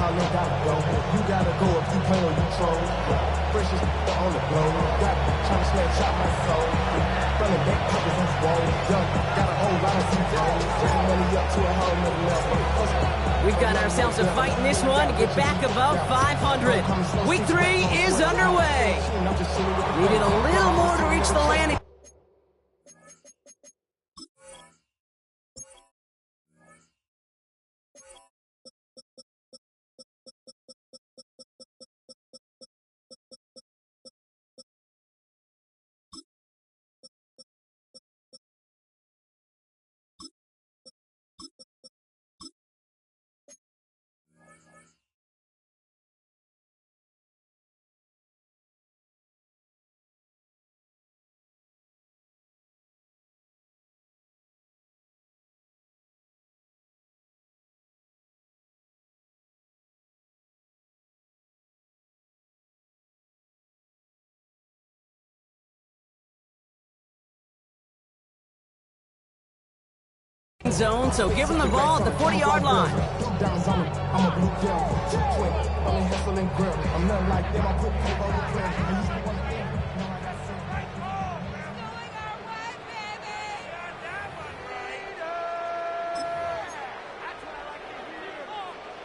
call it gotta go. You gotta go if you play or you troll. Fresh is on the blow. Got trying to snapshot my soul. Running back pockets on swole. Young, got a whole lot of C-Toes. Turning money up to a whole nother level. We've got ourselves a fight in this one to get back above 500. Week 3 is underway. Needed a little more to reach the landing. Zone, so give him the ball at the 40-yard line.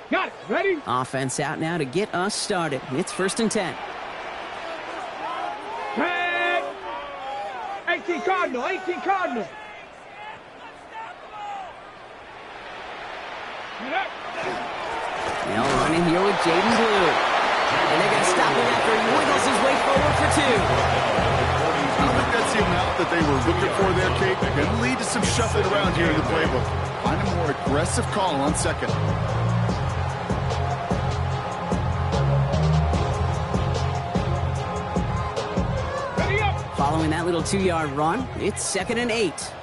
Got it. Ready? Offense out now to get us started. It's 1st and 10. 18 Cardinal, 18 Cardinal. Now running here with Jaden Blue. And they're going to stop him after he wiggles his way forward for 2. I think that's the amount that they were looking for there, Kate. Going to lead to some shuffling around here in the playbook. Find a more aggressive call on 2nd. Following that little 2-yard run, it's 2nd and 8.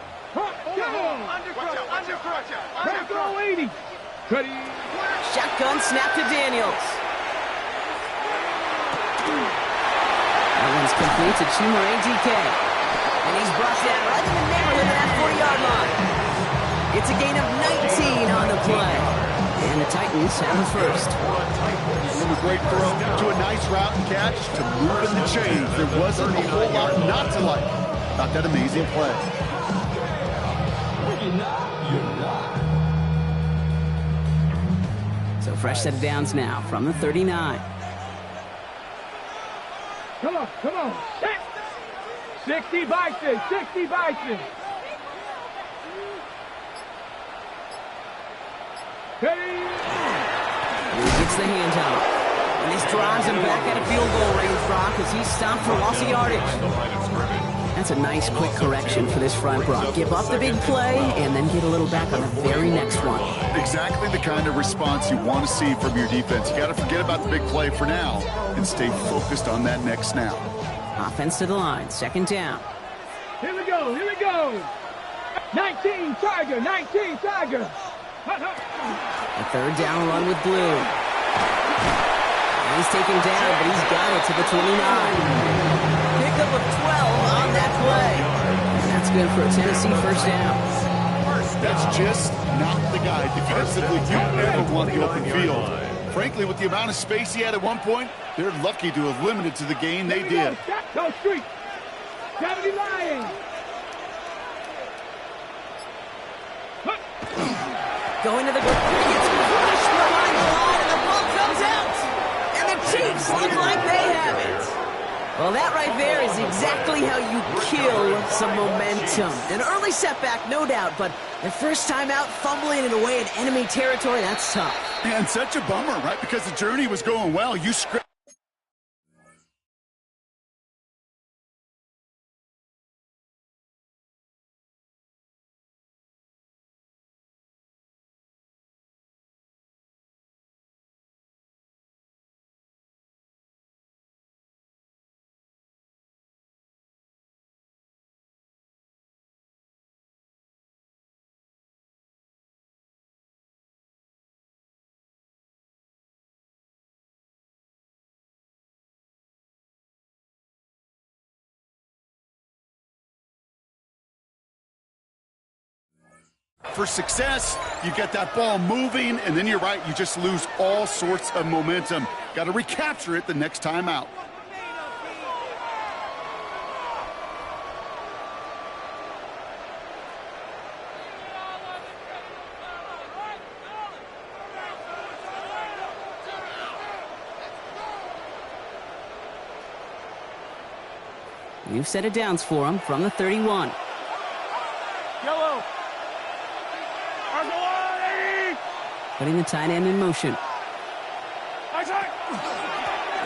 Back row 80. Ready? Shotgun snap to Daniels. That one's complete to Chumare DK. And he's brought down right in the neighborhood of that 40-yard line. It's a gain of 19 on the play. And the Titans have a first. From a great throw to a nice route and catch to moving the chains. There wasn't a whole lot not to like about that amazing play. So fresh set of downs now from the 39. Come on, come on. 60 Bison, 60 Bison. Ready? And he gets the handoff. And this drives him back out of field goal range, Brock, as he's stopped for loss of yardage. That's a nice quick correction for this front, Brock. Give up the big play and then get a little back on the very next one. Exactly the kind of response you want to see from your defense. You got to forget about the big play for now and stay focused on that next snap. Offense to the line, 2nd down. Here we go, here we go. 19 Tiger, 19 Tiger. A 3rd down run with Blue. And he's taken down, but he's got it to the 29. Pickup of 12 on that play. And that's good for a Tennessee 1st down. That's just not the guy defensively you ever want the open field. Frankly, with the amount of space he had at one point, they're lucky to have limited to the gain they did. Go street. 70 Lions. Going to the ground. He gets crushed behind the line, and the ball comes out. And the Chiefs look like they have it. Well, that right there is exactly how you kill some momentum. An early setback, no doubt, but the first time out, fumbling it away in enemy territory, that's tough. And such a bummer, right? Because the journey was going well. You for success. You get that ball moving, and then you're right, you just lose all sorts of momentum. Got to recapture it the next time out. New set of downs for him from the 31. Yellow. Putting the tight end in motion.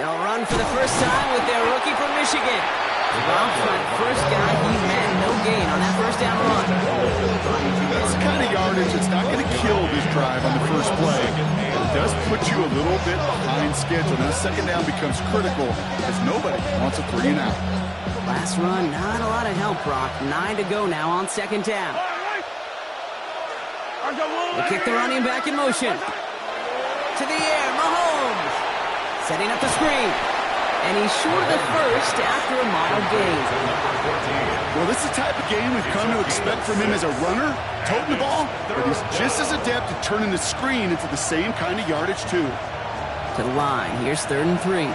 They'll run for the first time with their rookie from Michigan. Rob Trent, first guy he's met, no gain on that first down run. That's the kind of yardage that's not going to kill this drive on the first play. It does put you a little bit behind schedule. Now second down becomes critical as nobody wants a 3 and out. Last run, not a lot of help, Brock. 9 to go now on second down. They kick the running back in motion. To the air, Mahomes. Setting up the screen. And he's short of the first after a mild gain. Well, this is the type of game we've come to expect from him as a runner, toting the ball, but he's just as adept at turning the screen into the same kind of yardage, too. To the line, here's 3rd and 3.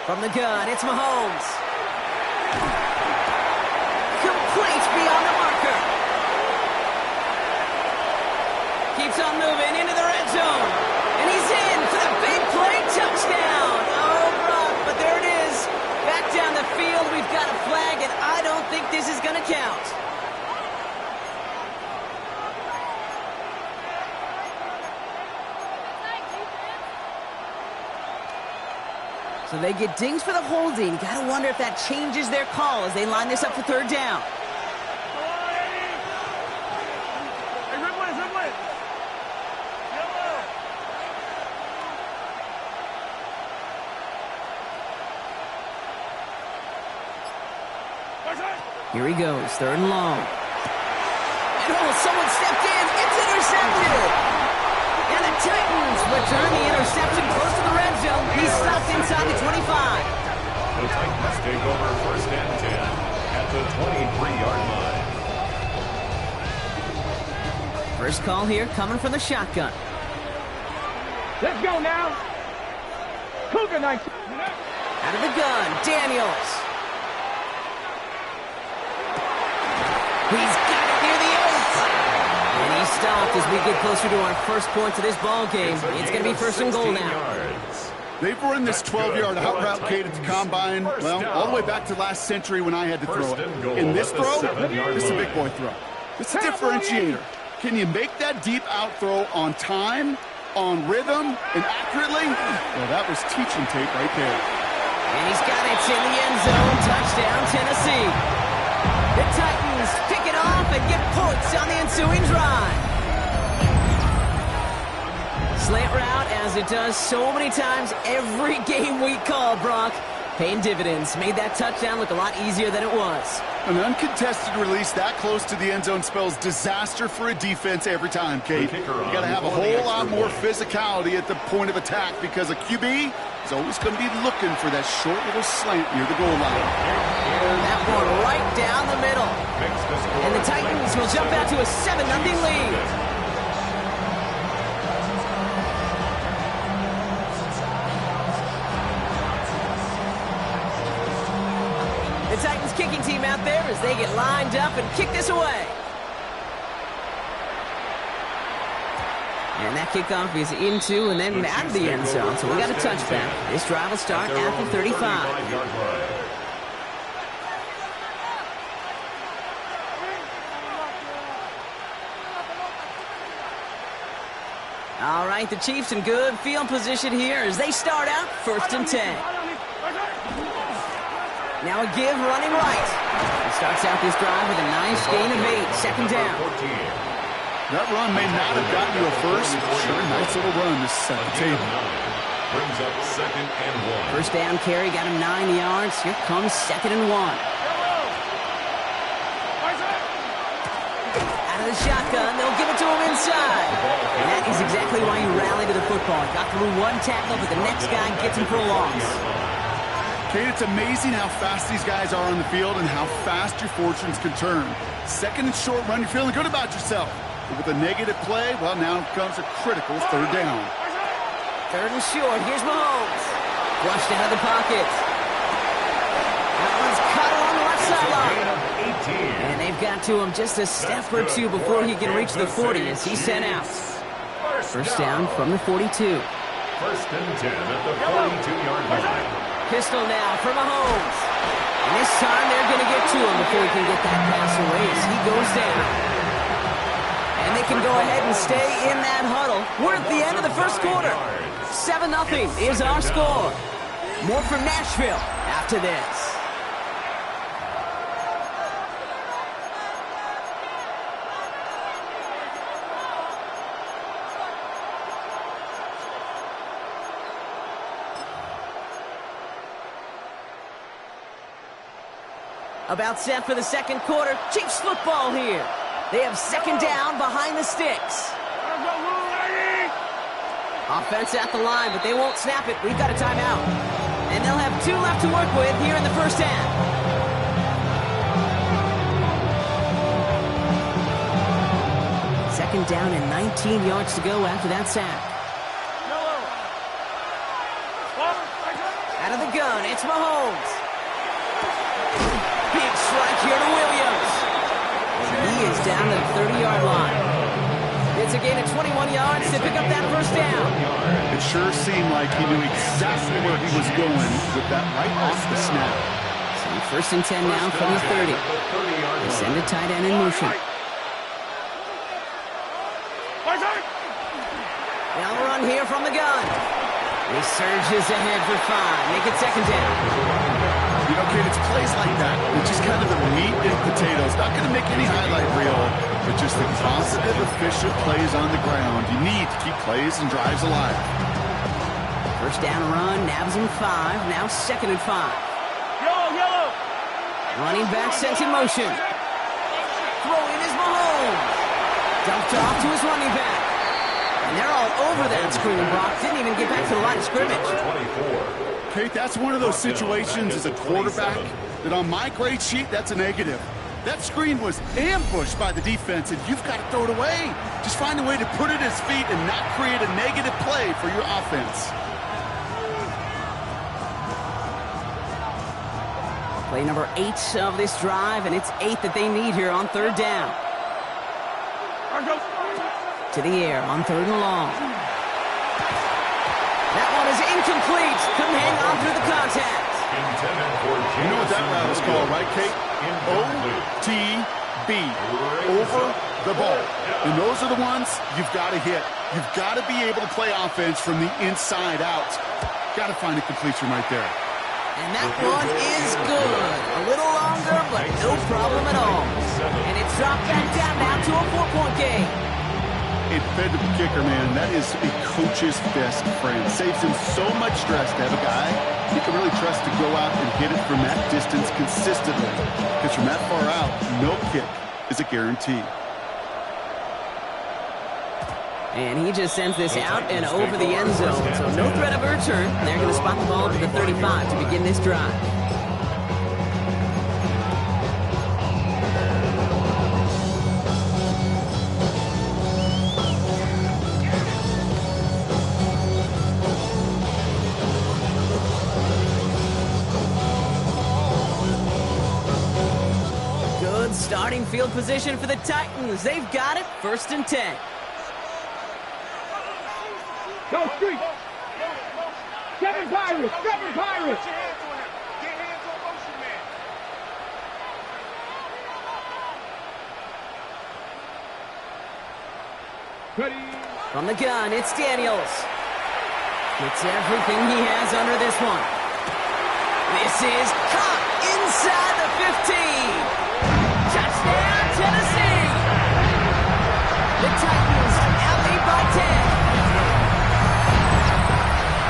From the gun, it's Mahomes. Complete beyond the marker. Keeps on moving into the red zone. And he's in for the big play touchdown. Oh, Brock, but there it is. Back down the field, we've got a flag, and I don't think this is going to count. So they get dings for the holding. Got to wonder if that changes their call as they line this up for 3rd down. Here he goes, 3rd and long. And someone stepped in. It's intercepted. And the Titans return the interception close to the red zone. He's stopped inside the 25. The Titans take over 1st and 10 at the 23-yard line. First call here coming from the shotgun. Let's go now. Cougar 19. Out of the gun, Daniels. He's got it near the 8. And he's stopped as we get closer to our first points of this ball game. It's going to be 1st and goal now. They've run this 12-yard out route gate at the combine, well, all the way back to last century when I had to throw it. In this throw, this is a big boy throw. It's a differentiator. Can you make that deep out throw on time, on rhythm, and accurately? Well, that was teaching tape right there. And he's got it in the end zone. Touchdown, Tennessee. The Titans pick it off and get points on the ensuing drive. Slant route, as it does so many times every game we call, Brock. Paying dividends. Made that touchdown look a lot easier than it was. An uncontested release that close to the end zone spells disaster for a defense every time, Kate. You got to have a whole lot more physicality at the point of attack because a QB is always going to be looking for that short little slant near the goal line. That one right down the middle. And the Titans will jump out to a 7-0 lead. The Titans kicking team out there as they get lined up and kick this away. And that kickoff is into and then out of the end zone, so we got a touchback. This drive will start at the 35. All right, the Chiefs in good field position here as they start out 1st and 10. Now a give running right. He starts out this drive with a nice gain of 8. 2nd down. That run may not have gotten you a first. Sure, nice little run to set the table. Brings up 2nd and 1. First down carry got him 9 yards. Here comes 2nd and 1. Out of the shotgun, they'll give it to him inside. And that is exactly why you rally to the football. Got through one tackle, but the next guy gets him for a loss. Kate, it's amazing how fast these guys are on the field and how fast your fortunes can turn. Second and short run, you're feeling good about yourself. But with a negative play, well, now comes a critical third down. Third and short. Here's Mahomes. Flushed out of the pocket. That one's cut along the left sideline. And they've got to him just a step or two before he can reach the 40 as he's sent out. First down from the 42. First and 10 at the 42-yard line. Pistol now for Mahomes. And this time they're going to get to him before he can get that pass away as he goes down. And they can go ahead and stay in that huddle. We're at the end of the first quarter. 7-0 is our score. More from Nashville after this. About set for the second quarter. Chiefs football here. They have second down behind the sticks. Offense at the line, but they won't snap it. We've got a timeout. And they'll have 2 left to work with here in the first half. Second down and 19 yards to go after that sack. Out of the gun, it's Mahomes. Big strike here to Williams. He is down to the 30-yard line. It's a gain of 21 yards to pick up that first down. It sure seemed like he knew exactly where he was going with that right off the snap. So first and 10 now from the 30. They send a tight end in motion. Now a run here from the gun. He surges ahead for 5. Make it second down. You know, kid, it's plays like that. It's just kind of the meat and potatoes. Not going to make any highlight reel, but just the positive, efficient plays on the ground. You need to keep plays and drives alive. First down run, nabs him 5. Now second and 5. Yellow. Running back sent in motion. Throwing is Mahomes. Dumped off to his running back. And they're all over that screen, Brock. Didn't even get back to the line of scrimmage. Kate, that's one of those situations as a quarterback that on my grade sheet, that's a negative. That screen was ambushed by the defense, and you've got to throw it away. Just find a way to put it at his feet and not create a negative play for your offense. Play number 8 of this drive, and it's 8 that they need here on third down. To the air on third and long. That one is incomplete. Couldn't hang on through the contact. You know what that route is called, right, Kate? OTB. Over the ball. And those are the ones you've got to hit. You've got to be able to play offense from the inside out. Got to find a completion right there. And that one is good. A little longer, but no problem at all. And it's dropped back down now to a 4-point game. A dependable kicker, man, that is a coach's best friend. Saves him so much stress to have a guy he can really trust to go out and hit it from that distance consistently. Because from that far out, no kick is a guarantee. And he just sends this out and over the end zone. So no threat of a return. They're going to spot the ball to the 35 to begin this drive. Good starting field position for the Titans. They've got it. First and 10. Go street. Seven Pirates. Ready. From the gun, it's Daniels. Gets everything he has under this one. This is caught inside the 15. Touchdown, Tennessee. The Titans now lead by 10.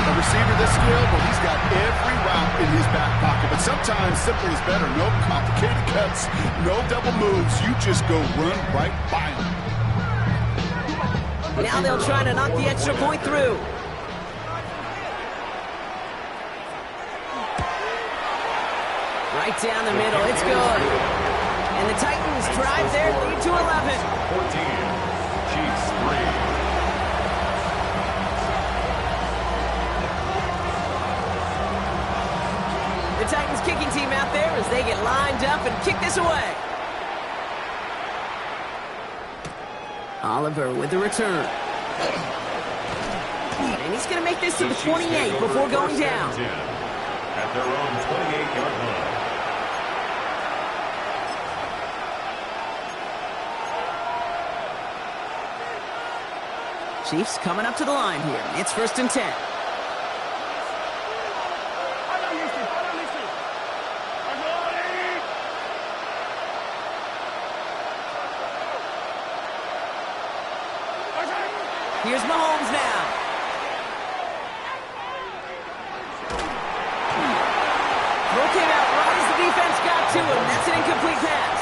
A receiver this skilled, well, he's got every route in his back pocket. But sometimes simple is better. No complicated cuts, no double moves. You just go run right by him. Now they'll try to knock the extra point through. Right down the middle. It's good. And the Titans drive their lead to 11. 14. Chiefs 3. The Titans kicking team out there as they get lined up and kick this away. Oliver with the return. And he's going to make this to the 28 before going down. At their own 28-yard line. Chiefs coming up to the line here. It's 1st and 10. Here's Mahomes now. Throw came out right as the defense got to him. That's an incomplete pass.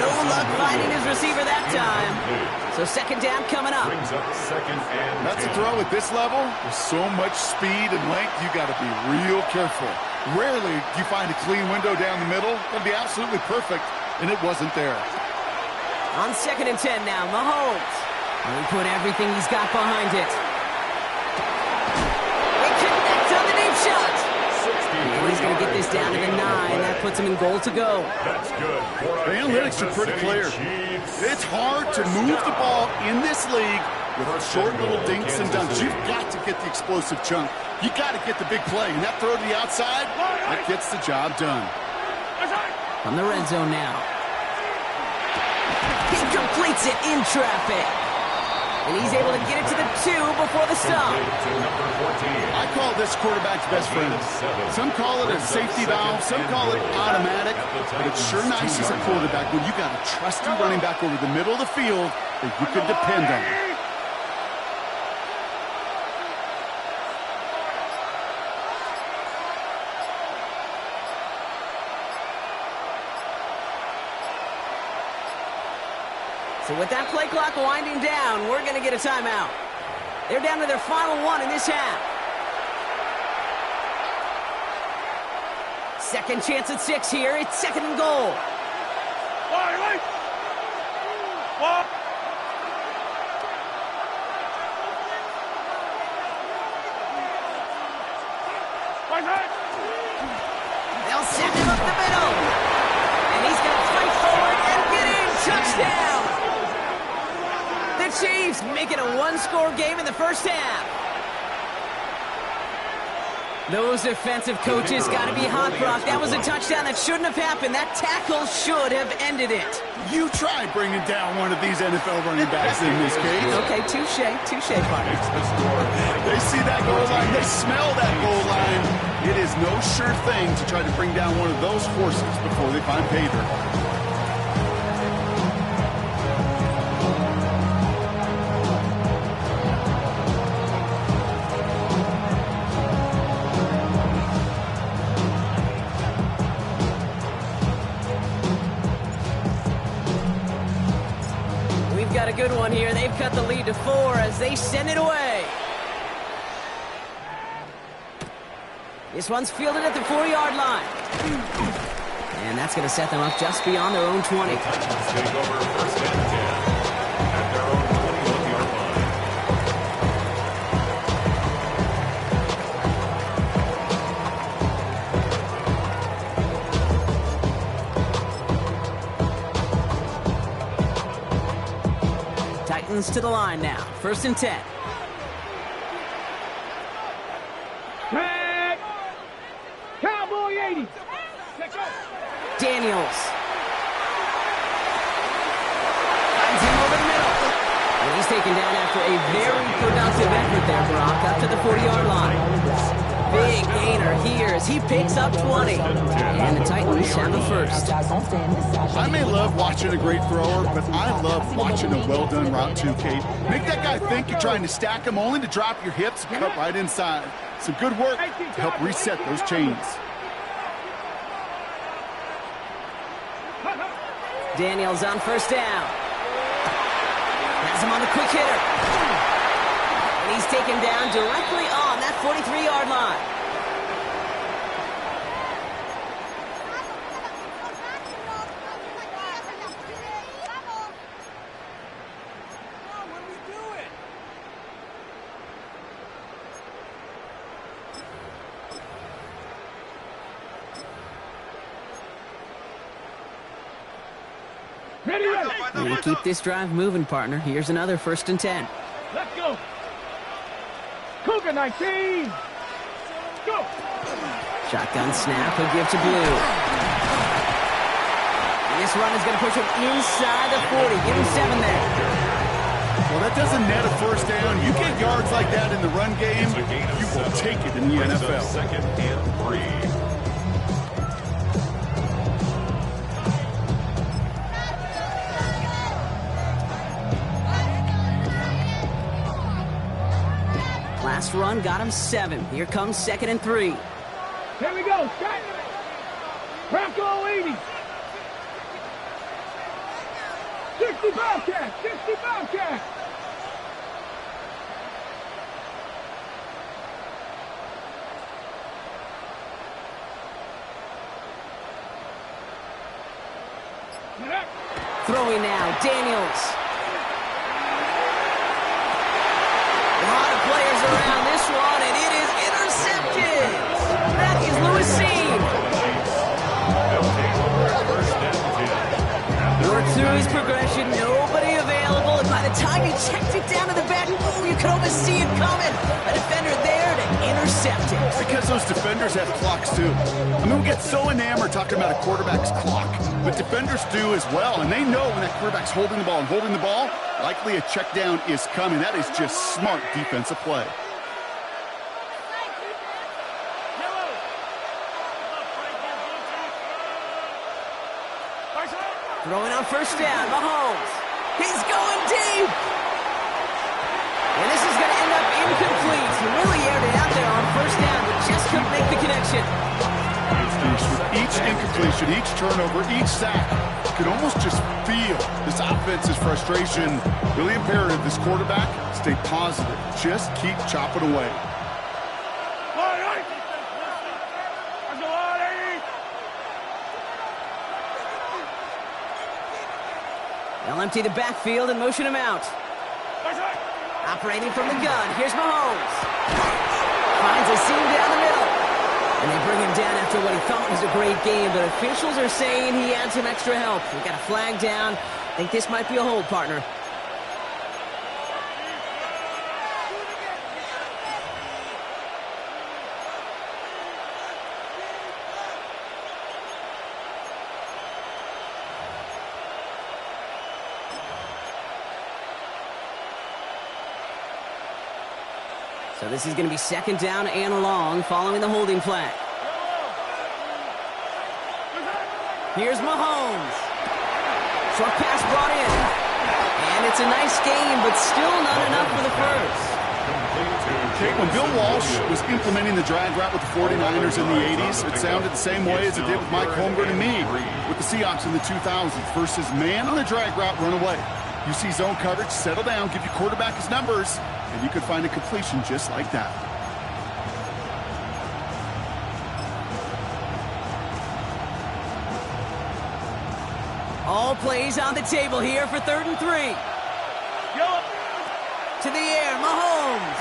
No luck finding his receiver that time. So 2nd down coming up. Brings up 2nd and That's a throw at this level. With so much speed and length, you got to be real careful. Rarely do you find a clean window down the middle. That'd be absolutely perfect, and it wasn't there. On 2nd and 10 now, Mahomes. He put everything he's got behind it. They connect on the deep shot. And he's going to get this down to the 9. That puts him in goal to go. That's good. The analytics are pretty clear. It's hard to move the ball in this league with short little dinks and dunks. You've got to get the explosive chunk. You got to get the big play. And that throw to the outside, that gets the job done. From the red zone now. He completes it in traffic. And he's able to get it to the 2 before the stop. I call this quarterback's best friend. Some call it a safety valve, some call it automatic, but it's sure nice as a quarterback when you got a trusty running back over the middle of the field that you can depend on. So with that play clock winding down, we're going to get a timeout. They're down to their final one in this half. 2nd chance at 6 here. It's 2nd and goal. They'll send him up the middle. And he's going to fight forward and get in. Touchdown. The Chiefs make it a 1-score game in the 1st half. Those defensive coaches got to be hot, Brock. That was a touchdown that shouldn't have happened. That tackle should have ended it. You try bringing down one of these NFL running backs in this case. Okay, touche, partner. They see that goal line. They smell that goal line. It is no sure thing to try to bring down one of those horses before they find pay dirt. Got a good one here. They've cut the lead to 4 as they send it away. This one's fielded at the 4-yard line. And that's going to set them up just beyond their own 20. Titans take over 1st and 10 at their own 21-yard line. Titans to the line now. 1st and 10. Tag! Cowboy 80. Daniels. Finds him over the middle. And he's taken down after a very productive effort there, Brock, up to the 40-yard line. Big gainer here as he picks up 20. And the Titans have the 1st. I may love watching a great thrower, but I love watching a well-done route too, Kate. Make that guy think you're trying to stack him only to drop your hips and cut right inside. Some good work to help reset those chains. Daniels on 1st down. Has him on the quick hitter. And he's taken down directly on that 43-yard line. Ready, ready. You keep this drive moving, partner. Here's another 1st and 10. Let's go. Cougar 19. Go. Shotgun snap, he'll give to Blue. And this run is going to push him inside the 40. Give him 7 there. Well, that doesn't net a first down. You get yards like that in the run game, you will take it in the NFL. 2nd and 3. Last run got him 7. Here comes 2nd and 3. Here we go. Shot. Bronco 80. 60 Bobcat. 60 Bobcat. Throwing now, Daniels. A lot of players around this one, and it is intercepted. That is Lewis Seam. Worked through his progression, nobody available, and by the time he checked it down to the back, you could almost see it coming. A defender there to intercept it. Because those defenders have clocks too. I mean, we get so enamored talking about a quarterback's clock, but defenders do as well, and they know when that quarterback's holding the ball and holding the ball, likely a check down is coming. That is just smart defensive play. Throwing on 1st down, Mahomes. He's going deep. And this is going to end up incomplete. He really aired it out there on 1st down, but just couldn't make the connection. With each incompletion, each turnover, each sack, you can almost just feel this offense's frustration. Really imperative this quarterback stay positive. Just keep chopping away. They'll empty the backfield and motion him out. Operating from the gun, here's Mahomes. Finds a seam down the middle. And they bring him down after what he thought was a great game, but officials are saying he had some extra help. We got a flag down. I think this might be a hold, partner. So this is going to be 2nd down and long following the holding flag. Here's Mahomes. Short pass brought in. And it's a nice game, but still not enough for the first. Okay, when Bill Walsh was implementing the drag route with the 49ers in the 80s, it sounded the same way as it did with Mike Holmgren and me with the Seahawks in the 2000s versus man on the drag route, run away. You see zone coverage, settle down, give your quarterback his numbers, and you could find a completion just like that. All plays on the table here for 3rd and 3. To the air, Mahomes.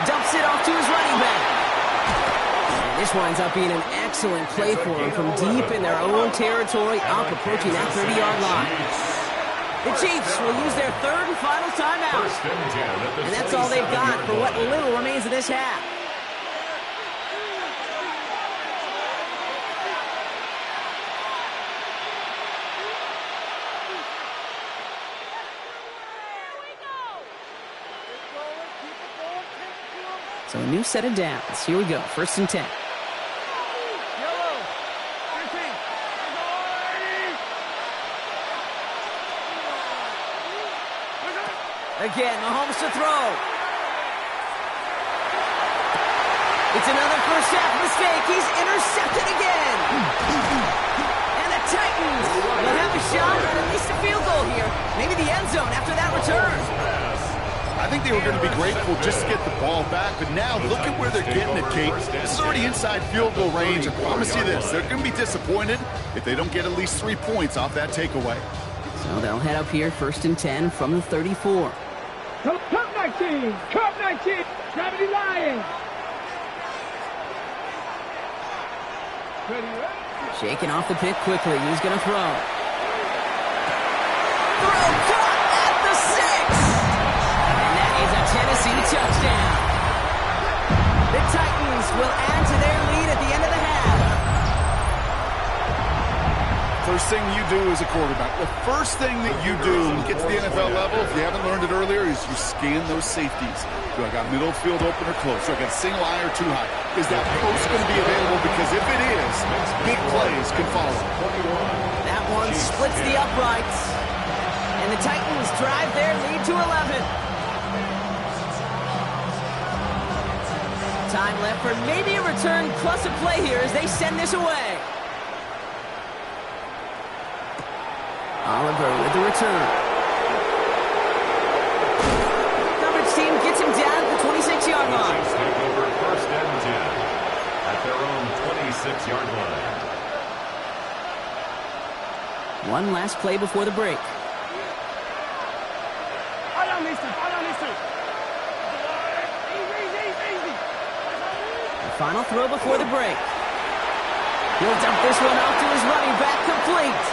Dumps it off to his running back. And this winds up being an excellent play for him from deep in their own territory, up approaching that 30-yard line. The Chiefs will use their 3rd and final timeout. And that's all they've got for what little remains of this half. So a new set of downs. Here we go, 1st and 10. Again, Mahomes to throw. It's another first half mistake. He's intercepted again. And the Titans will have a shot at least a field goal here. Maybe the end zone after that return. I think they were going to be grateful just to get the ball back, but now look at where they're getting it, Kate. This is already inside field goal range. I promise you this, they're going to be disappointed if they don't get at least 3 points off that takeaway. So they'll head up here 1st and 10 from the 34. Cup 19. Cup 19. Gravity Lions. Shaking off the pick quickly. He's going to throw. will add to their lead at the end of the half. First thing you do as a quarterback, the first thing that you do when you get to the NFL level, if you haven't learned it earlier, is you scan those safeties. Do I got middle field open or close? Do I got single high or too high? Is that post going to be available? Because if it is, big plays can follow. That one splits the uprights. And the Titans drive their lead to 11. Time left for maybe a return plus a play here as they send this away. Oliver with the return. Coverage team gets him down at the 26-yard line. Chiefs take over first and 10 at their own 26-yard line. One last play before the break. The final throw before the break. He'll dump this one off to his running back, complete.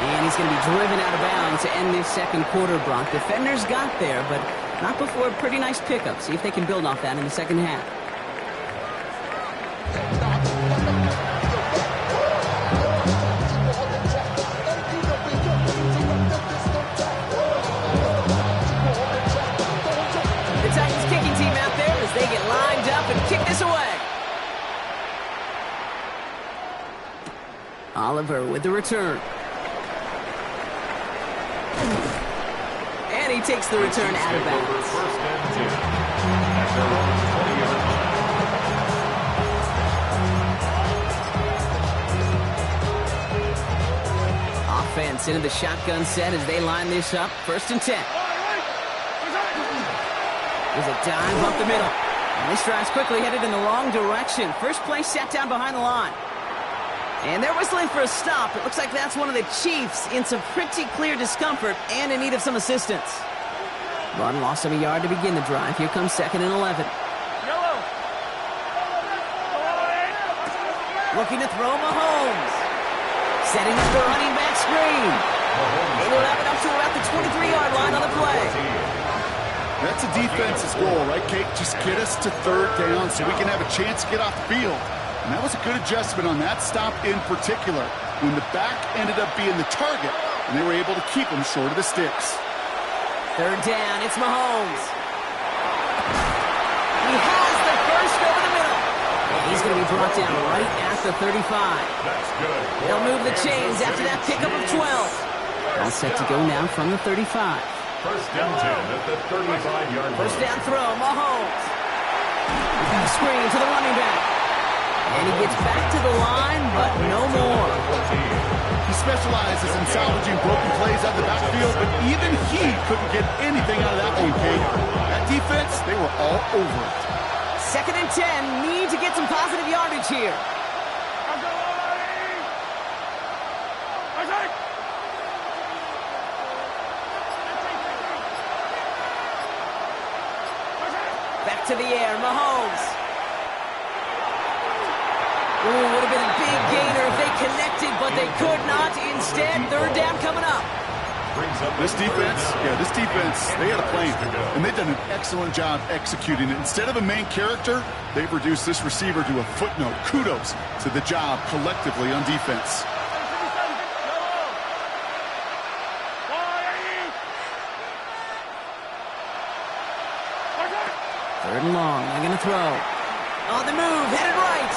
And he's going to be driven out of bounds to end this second quarter, Brock. Defenders got there, but not before a pretty nice pickup. See if they can build off that in the second half. The Titans kicking team out there as they get lined up and kick this away. Oliver with the return. And he takes the return out of bounds. First and 10 at their own 20-yard line. Offense into the shotgun set as they line this up. First and 10. There's a dive up the middle. And this drive's quickly headed in the wrong direction. First play sat down behind the line. And they're whistling for a stop. It looks like that's one of the Chiefs in some pretty clear discomfort and in need of some assistance. Run lost him a yard to begin the drive. Here comes second and 11. Looking to throw Mahomes. Setting up the running back screen. They will have it up to about the 23-yard line on the play. That's a defense's goal, right, Kate? Just get us to third down so we can have a chance to get off the field. And that was a good adjustment on that stop in particular, when the back ended up being the target, and they were able to keep him short of the sticks. Third down, it's Mahomes. He has the first over the middle. And he's going to be brought down right at the 35. That's good. They'll move the chains after that pickup of 12. All set to go now from the 35. First and 10 at the 35-yard line. First down throw, Mahomes. He's got a screen to the running back. And he gets back to the line, but no more. He specializes in salvaging broken plays out of the backfield, but even he couldn't get anything out of that one, Kate. That defense, they were all over it. Second and 10, need to get some positive yardage here. Back to the air, Mahomes. Ooh, would have been a big gainer if they connected, but they could not. Instead, third down coming up. This defense, they had a plan, and they've done an excellent job executing it. Instead of a main character, they've reduced this receiver to a footnote. Kudos to the job collectively on defense. Third and long, they're going to throw. On the move, headed right.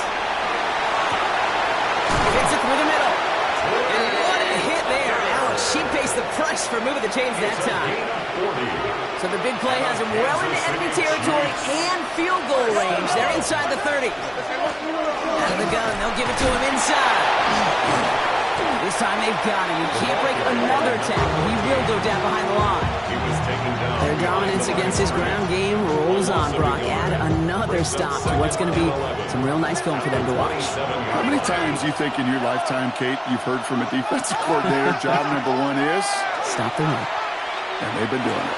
Hits it through the middle. And what a hit there. Ouch, she pays the price for moving the chains that time. So the big play has him well into enemy territory and field goal range. They're inside the 30. Out of the gun, they'll give it to him inside. This time they've got him. You can't break another tackle. He will go down behind the line. He was taken down. Their dominance against this ground game rolls on, Brock. Add another stop to what's going to be some real nice film for them to watch. How many times do you think in your lifetime, Kate, you've heard from a defensive coordinator, job number one is? Stop the run. And they've been doing it.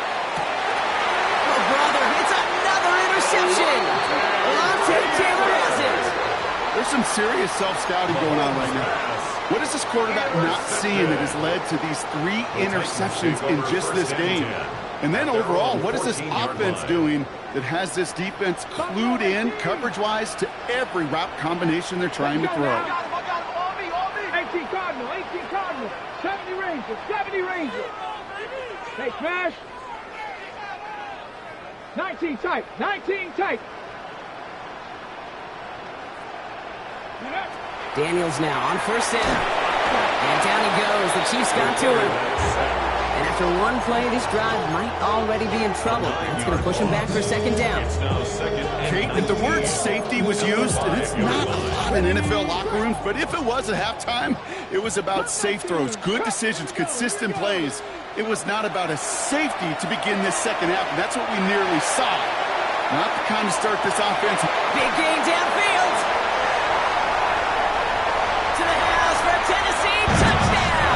Oh, brother, it's another interception. Lante Taylor has it. There's some serious self-scouting going on right now. What is this quarterback not seeing that has led to these 3 interceptions in just this game? And then overall, what is this offense doing that has this defense clued in coverage-wise to every route combination they're trying to throw? 18 Cardinal, 18 Cardinal, 70 Ranger, 70 Ranger. Hey, smash. 19 tight, 19 tight. Daniels now on first down. And down he goes. The Chiefs got to him. And after one play, this drive might already be in trouble. That's going to push him back for second down. Kate, if the word safety was used, and it's not a lot in NFL locker rooms, but if it was at halftime, it was about safe throws, good decisions, consistent plays. It was not about a safety to begin this second half, and that's what we nearly saw. Not the kind to start this offense. Big gain downfield. To the house for a Tennessee touchdown.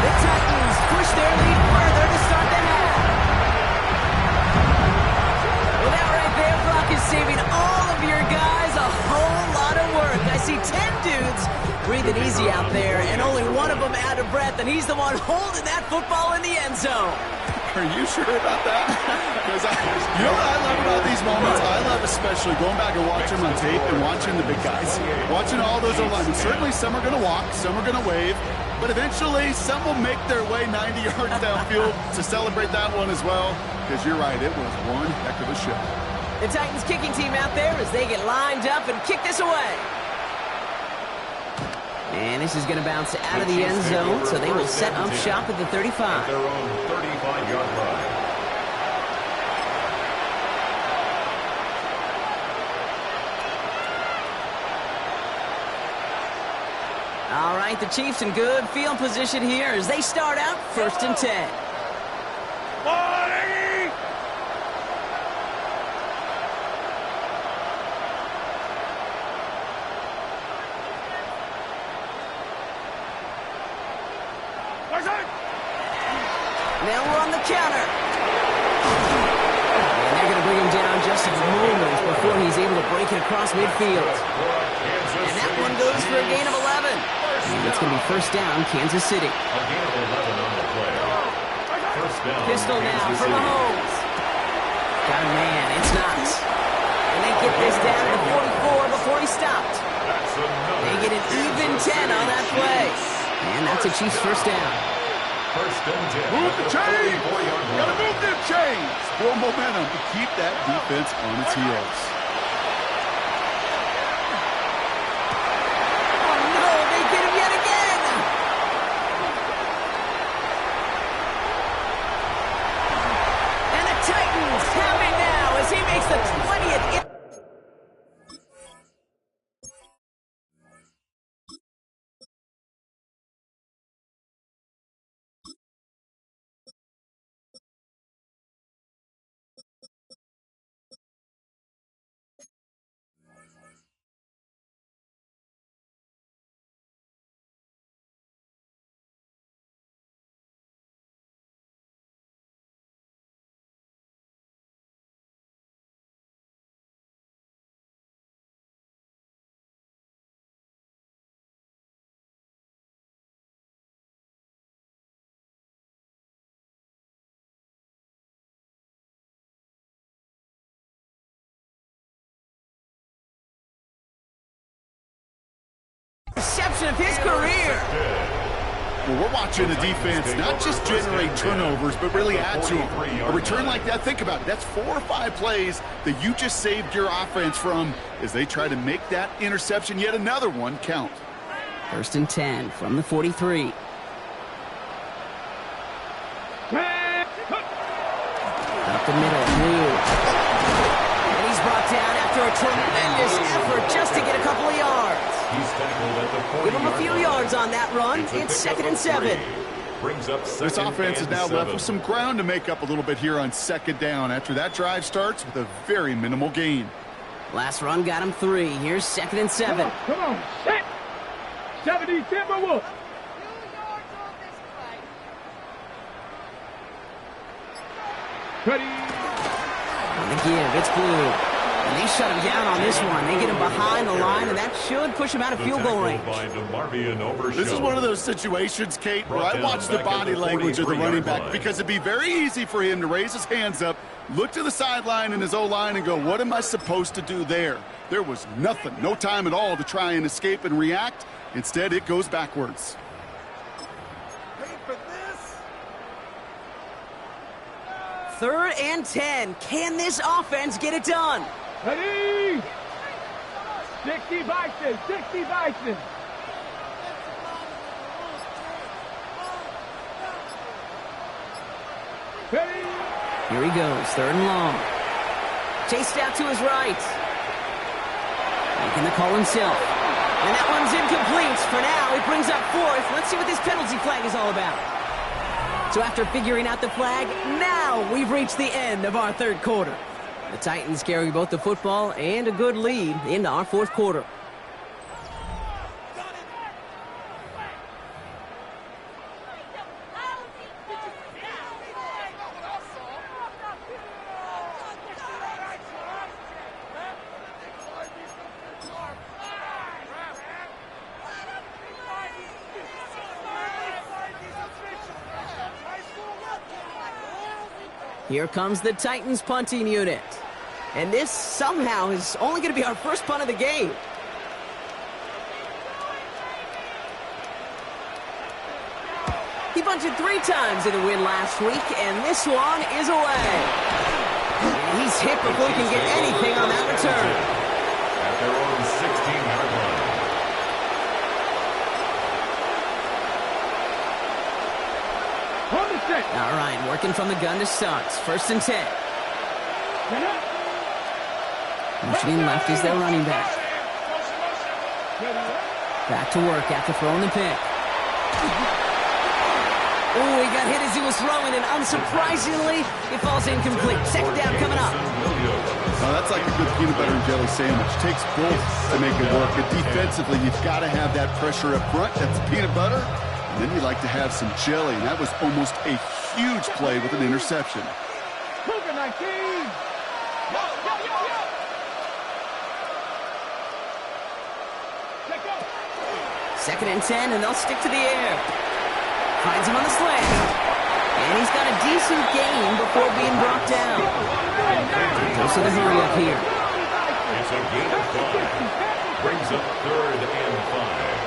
The Titans push their lead further to start the half. Well, that right there, Brock, is saving all of your guys a whole lot of work. I see 10 dudes breathing easy out there, and only one of them out of breath, and he's the one holding that football in the end zone. Are you sure about that? Because you know what I love about these moments? I love especially going back and watching them on tape and watching the big guys. Watching all those alignment. Certainly some are going to walk, some are going to wave, but eventually some will make their way 90 yards downfield to celebrate that one as well. Because you're right, it was one heck of a show. The Titans kicking team out there as they get lined up and kick this away. And this is going to bounce out of the end zone, so they will set up shop at the 35. Their own 35-yard line. All right, the Chiefs in good field position here as they start out 1st and 10. Now we're on the counter. And they're going to bring him down just a moment before he's able to break it across midfield. And that one goes for a gain of 11. And it's going to be first down, Kansas City. A gain of 11 on the play. First down. Pistol now for Mahomes. Got a man, it's not. And they get this down to 44 before he stopped. They get an even 10 on that play. And that's a Chiefs first down. First and 10. Move the chains! Gotta move them chains! Build momentum to keep that defense on its heels. Oh no, they get him yet again! And the Titans have it now as he makes the 20th. Reception of his career. Well, we're watching the defense not just generate turnovers, but really add to them. A return like that, think about it. That's 4 or 5 plays that you just saved your offense from as they try to make that interception, yet another one, count. 1st and 10 from the 43. Up the middle, Blue. And he's brought down after a tremendous effort just to get a couple of yards. He's tackled at the 40. Give him a few yards on that run. It's 2nd and 7. Brings up This offense is now left with some ground to make up a little bit here on 2nd down after that drive starts with a very minimal gain. Last run got him 3. Here's 2nd and 7. Come on, set. 70 Timberwolves. Ready. On the give, it's Blue. And they shut him down on this one. They get him behind the line, and that should push him out of field goal range. This is one of those situations, Kate, where I watch the body language of the running back because it'd be very easy for him to raise his hands up, look to the sideline in his O-line and go, what am I supposed to do there? There was nothing, no time at all to try and escape and react. Instead, it goes backwards. Third and 10. Can this offense get it done? Ready? 60 Bison, 60 Bison. Ready? Here he goes, third and long. Chased out to his right. Making the call himself. And that one's incomplete. For now, it brings up fourth. Let's see what this penalty flag is all about. So after figuring out the flag, now we've reached the end of our third quarter. The Titans carry both the football and a good lead into our fourth quarter. Here comes the Titans punting unit. And this somehow is only going to be our first punt of the game. He punted 3 times in the win last week, and this one is away. And he's hit before he can get anything on that return. At their own 16-yard line. All right, working from the gun to start. First and 10. Motioning left is their running back. Back to work after throwing the pick. Oh, he got hit as he was throwing, and unsurprisingly, it falls incomplete. Second down coming up. That's like a good peanut butter and jelly sandwich. Takes both to make it work. But defensively, you've got to have that pressure up front. That's peanut butter. And then you like to have some jelly, and that was almost a huge play with an interception. Second and 10, and they'll stick to the air. Finds him on the slant. And he's got a decent gain before being brought down. Goes to the hurry up here. It's a gain of 5. Brings up third and 5.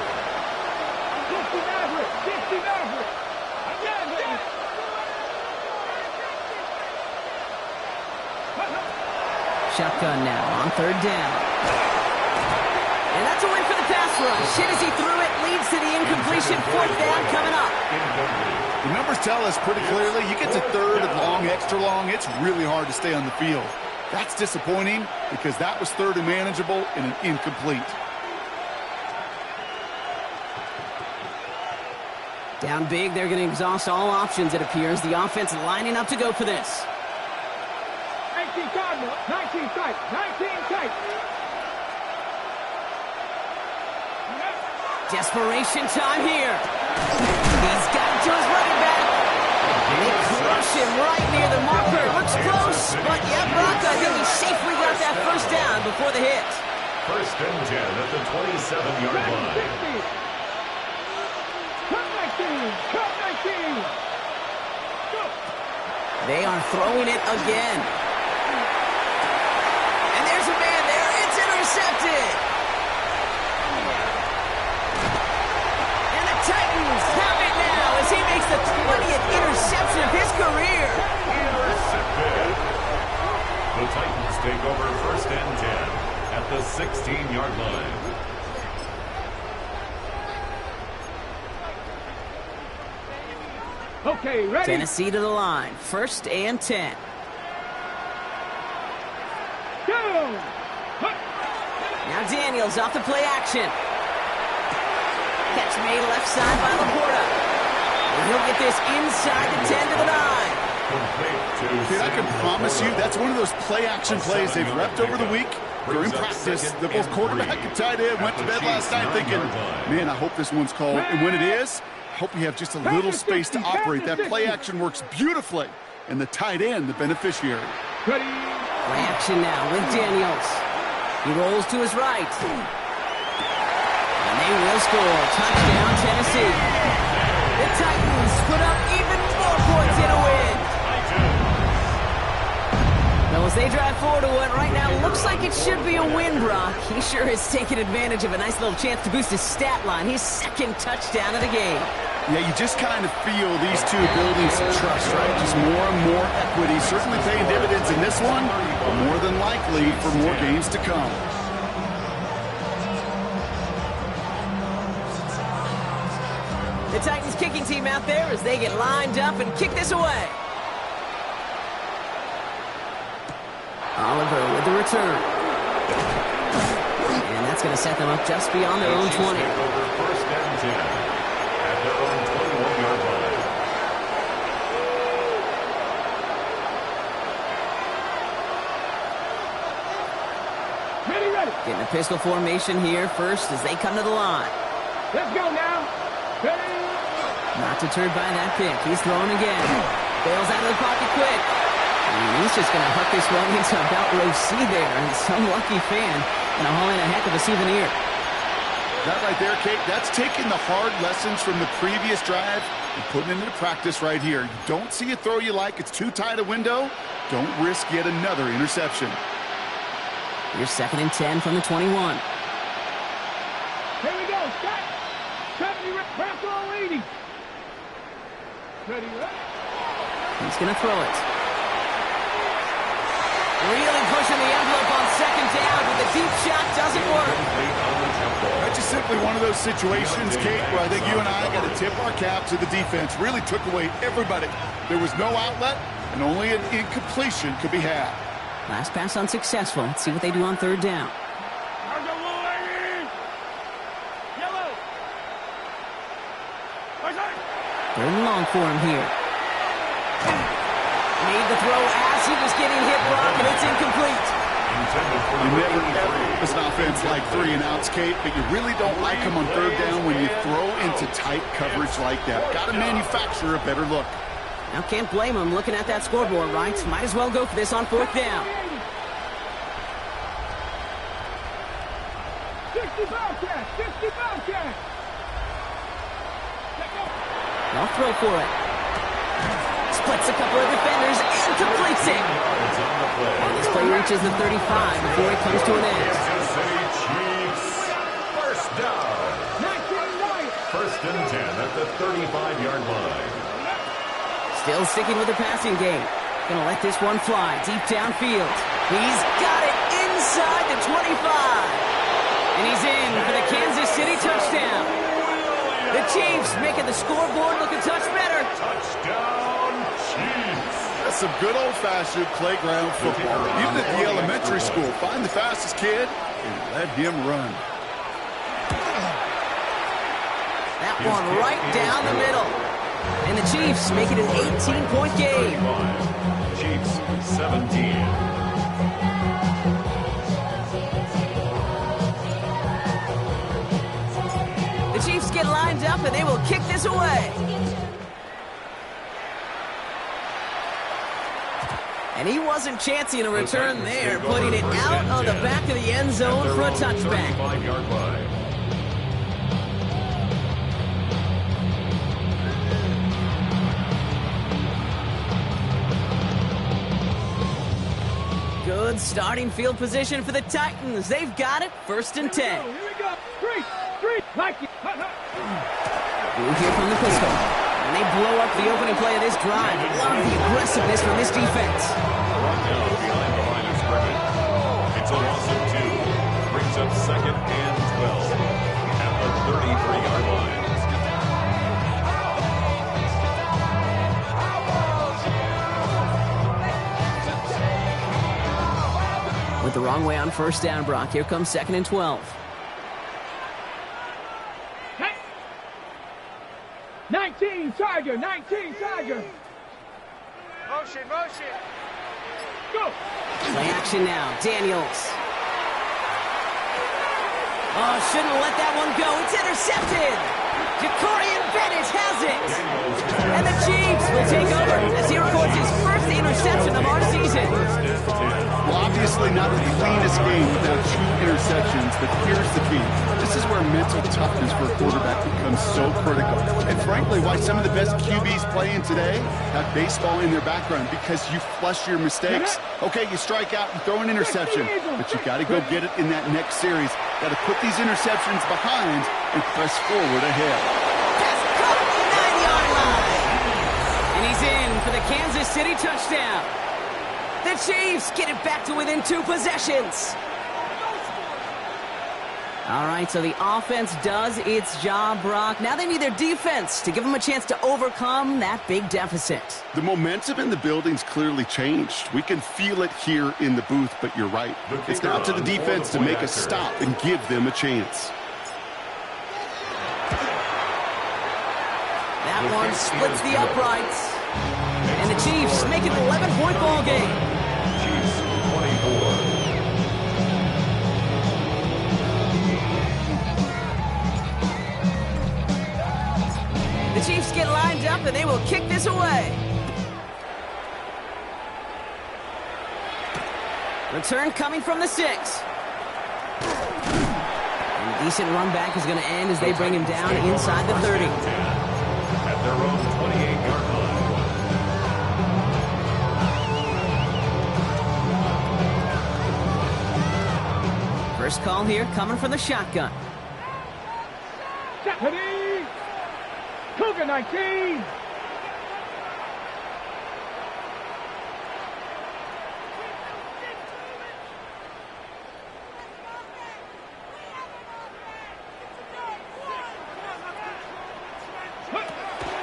Shotgun now on third down. And that's a win for the pass rush. Hit as he threw it, leads to the incompletion. Fourth down coming up. The numbers tell us pretty clearly, you get to third and long, extra long, it's really hard to stay on the field. That's disappointing because that was third and manageable and an incomplete. Down big, they're going to exhaust all options, it appears. The offense lining up to go for this. 19 Cardinal, 19 tight, 19 tight. Desperation time here. He's got it to his running back. And they crush him right near the marker. Looks close, but yeah, Brock, I think he safely got that first down before the hit. First and 10 at the 27-yard line. Cut 19. Go. They are throwing it again. And there's a man there. It's intercepted. And the Titans have it now as he makes the 20th interception of his career. Intercepted. The Titans take over first and 10 at the 16-yard line. Okay, ready? Tennessee to the line. First and 10. Go! Now Daniels off the play action. Catch made left side by Laporta. And he'll get this inside the 10 to the 9. Kid, I can promise you that's one of those play-action plays they've repped over the week. During practice, the both quarterback and tight end went to bed last night thinking, man, I hope this one's called. And when it is, I hope you have just a little space to operate. That play action works beautifully. And the tight end, the beneficiary. Ready? Play action now with Daniels. He rolls to his right. And they will score. Touchdown, Tennessee. The Titans put up even more points in a win. Now, as they drive forward to what right now looks like it should be a win, Brock, he sure has taken advantage of a nice little chance to boost his stat line. His second touchdown of the game. Yeah, you just kind of feel these two building some trust, right? Just more and more equity. Certainly paying dividends in this one, but more than likely for more games to come. The Titans kicking team out there as they get lined up and kick this away. Oliver with the return. And that's going to set them up just beyond their own 20. First and 10 at their own 21-yard line. Ready. Getting a pistol formation here first as they come to the line. Let's go now. Ready. Not deterred by that pick. He's throwing again. Bails out of the pocket quick. And he's just going to hook this one into about row C there. And some lucky fan going to haul in a heck of a souvenir. That right there, Kate, that's taking the hard lessons from the previous drive and putting it into practice right here. You don't see a throw you like. It's too tight a window. Don't risk yet another interception. Here's 2nd and 10 from the 21. Here we go. Start. 70, press all 80. Ready. He's going to throw it. Really pushing the envelope on 2nd down, but the deep shot doesn't work. That's just simply one of those situations, Kate, where I think you and I got to tip our cap to the defense. Really took away everybody. There was no outlet, and only an incompletion could be had. Last pass unsuccessful. Let's see what they do on 3rd down. Yellow. 3rd and long for him here. Made the throw as he was getting hit, Brock, and it's incomplete. You never ever miss an offense like 3 and outs, Kate, but you really don't like them on 3rd down when you throw into tight coverage like that. Got to manufacture a better look. Now can't blame him looking at that scoreboard, right? Might as well go for this on 4th down. 65 catch. 65 catch. They'll throw for it. Splits a couple of defenders and completes it. And this play reaches the 35 before it comes to an end. First down. 1st and 10 at the 35-yard line. Still sticking with the passing game. Gonna let this one fly deep downfield. He's got it inside the 25. And he's in for the Kansas City touchdown. The Chiefs making the scoreboard look a touch better. Touchdown, Chiefs. That's some good old-fashioned playground football. Even at the elementary school, find the fastest kid and let him run. That one right down the middle. And the Chiefs make it an 18-point game. Chiefs 17. The Chiefs get lined up and they will kick this away. And he wasn't chancing a return there, putting it out on the back of the end zone for a touchback. 35-yard line. Good starting field position for the Titans. They've got it, 1st and 10. Here we go. Three. Like it. Blue here from the pistol. And they blow up the opening play of this drive. Love the aggressiveness from this defense. Brought down behind the line of scrimmage. It's a loss of 2. Brings up 2nd and 12 at the 33-yard line. Went the wrong way on 1st down, Brock. Here comes 2nd and 12. 19 Tiger. Motion. Go. Play action now. Daniels. Oh, shouldn't have let that one go. It's intercepted. Jacorian Bennett has it. And the Chiefs will take over as he records his first interception of our season. Well, Probably not the cleanest game without 2 interceptions, but here's the key. This is where mental toughness for a quarterback becomes so critical. And frankly, why some of the best QBs playing today have baseball in their background, because you flush your mistakes. Okay, you strike out and throw an interception, but you got to go get it in that next series. Got to put these interceptions behind and press forward ahead. Pass caught at the 9-yard line. And he's in for the Kansas City touchdown. The Chiefs get it back to within 2 possessions. All right, so the offense does its job, Brock. Now they need their defense to give them a chance to overcome that big deficit. The momentum in the building's clearly changed. We can feel it here in the booth, but you're right. It's now to the defense to make a stop and give them a chance. That one splits the uprights. And the Chiefs make it an 11-point ball game. Chiefs 24. The Chiefs get lined up and they will kick this away. Return coming from the 6. And a decent run back is going to end as they bring him down inside the 30. At their own 28-yard line. First call here coming from the shotgun. Ready? Cougar 19.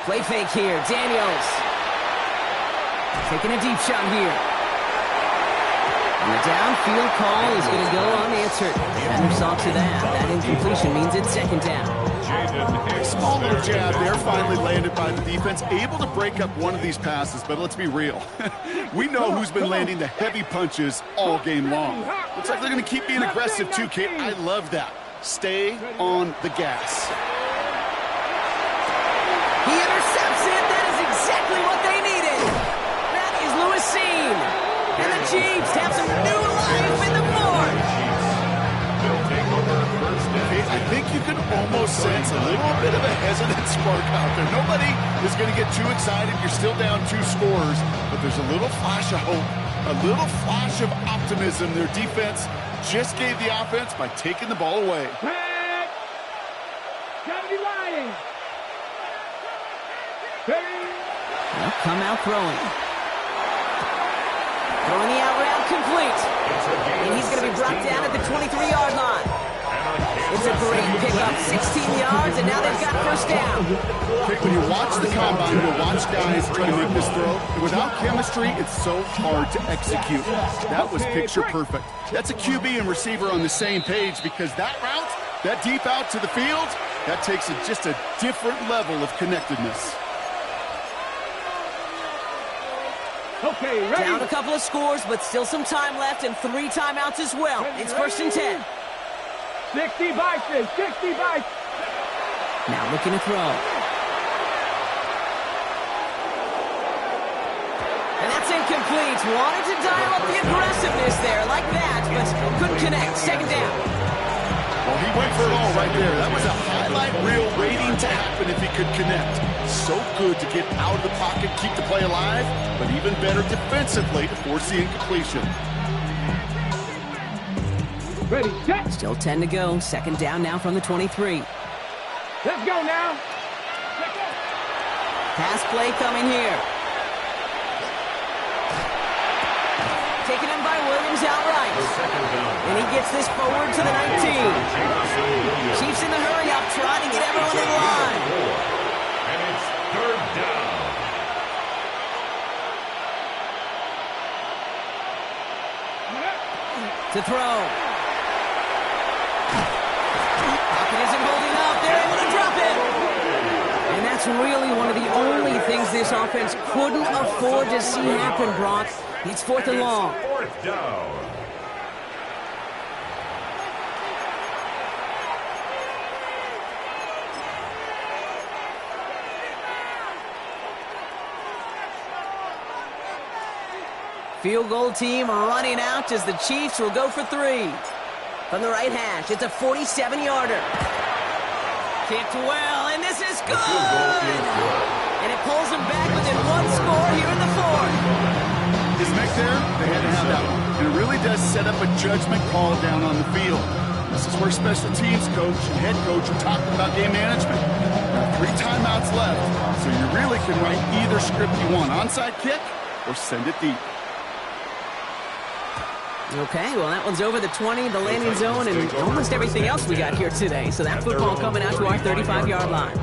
Play fake here. Daniels. Taking a deep shot here. And the downfield call is going to go unanswered. Defender saw to that. That incompletion means it's second down. Small little jab there, finally landed by the defense. Able to break up one of these passes, but let's be real. We know who's been landing the heavy punches all game long. Looks like they're going to keep being aggressive too, Kate. I love that. Stay on the gas. He intercepts it. That is exactly what they needed. That is Lewis Seen. And the Chiefs have some new life in the fourth. They'll take over first down. I think you can almost sense a little bit of a hesitant spark out there. Nobody is going to get too excited. You're still down 2 scores, but there's a little flash of hope, a little flash of optimism. Their defense just gave the offense by taking the ball away. Back. Gotta be lying. Ready? They'll come out throwing. Throwing the out route complete. And he's going to be brought down at the 23-yard line. It's a great pickup, 16 yards, and now they've got first down. Okay, when you watch the combine, you'll watch guys try to make this throw. Without chemistry, it's so hard to execute. That was picture perfect. That's a QB and receiver on the same page, because that route, that deep out to the field, that takes just a different level of connectedness. Okay, ready? Down a couple of scores, but still some time left and 3 timeouts as well. It's first and 10. 60 Bison, 60 Bison. Now looking to throw. And that's incomplete. Wanted to dial up the aggressiveness there like that, but couldn't connect. Second down. Well, he went for it all right there. That was a highlight reel waiting to happen if he could connect. So good to get out of the pocket, keep the play alive, but even better defensively to force the incompletion. Ready, set. Still 10 to go. Second down now from the 23. Let's go now. Pass play coming here. Taken in by Williams outright. And he gets this forward to the 19. Chiefs in the hurry up, trying to get everyone in line. And it's third down. To throw. Pocket isn't holding up. They're able to drop it. And that's really one of the only things this offense couldn't afford to see happen, Brock. It's fourth and long. Fourth down. field goal team running out as the Chiefs will go for 3. From the right hash, it's a 47-yarder. Kicked well, and this is good! And it pulls them back within 1 score here in the 4th. His make there, they had to have that one. And it really does set up a judgment call down on the field. This is where special teams coach and head coach are talking about game management. Now 3 timeouts left, so you really can write either script you want. Onside kick or send it deep. Okay, well, that one's over the 20, the landing zone, and almost everything else we got here today. So that football coming out to our 35-yard line.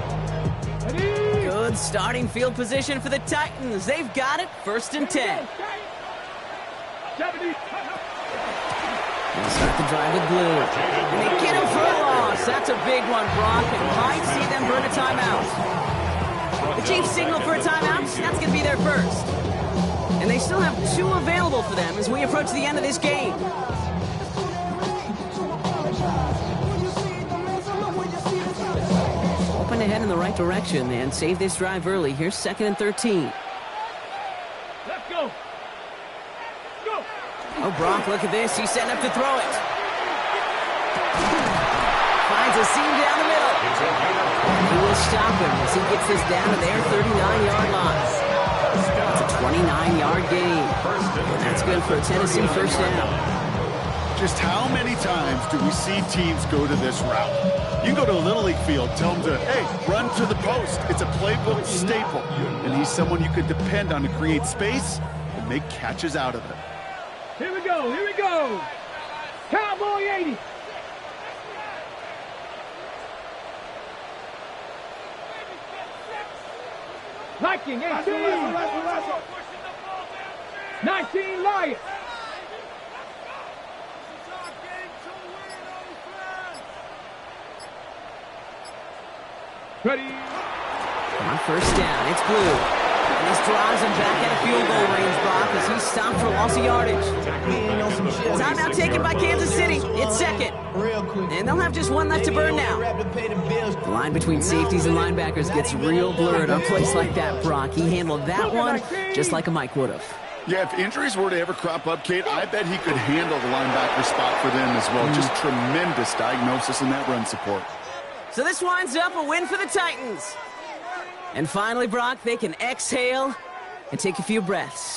Good starting field position for the Titans. They've got it, 1st and 10. They'll start the drive with blue. And they get him for a loss. That's a big one, Brock, and might see them burn a timeout. The Chiefs signal for a timeout. That's going to be their first. And they still have 2 available for them as we approach the end of this game. Open ahead in the right direction and save this drive early. Here's 2nd and 13. Let's go. Go. Oh, Brock, look at this. He's setting up to throw it. Finds a seam down the middle. He will stop him as he gets this down to their 39-yard line. It's a 29-yard gain. And that's good for a Tennessee first down. Just how many times do we see teams go to this route? You can go to a Little League field, tell them to, hey, run to the post. It's a playbook staple. And he's someone you could depend on to create space and make catches out of it. Here we go. Here we go. Cowboy 80. Viking 18. 19 Lions. Ready. On 1st down, it's blue. And this drives him back at a field goal range, Brock, as he's stopped for loss of yardage. Timeout taken by Kansas City. It's 2nd. And they'll have just 1 left to burn now. The line between safeties and linebackers gets real blurred on plays like that, Brock. He handled that one just like a Mike would have. Yeah, if injuries were to ever crop up, Kate, I bet he could handle the linebacker spot for them as well. Just tremendous diagnosis in that run support. So this winds up a win for the Titans. And finally, Brock, they can exhale and take a few breaths.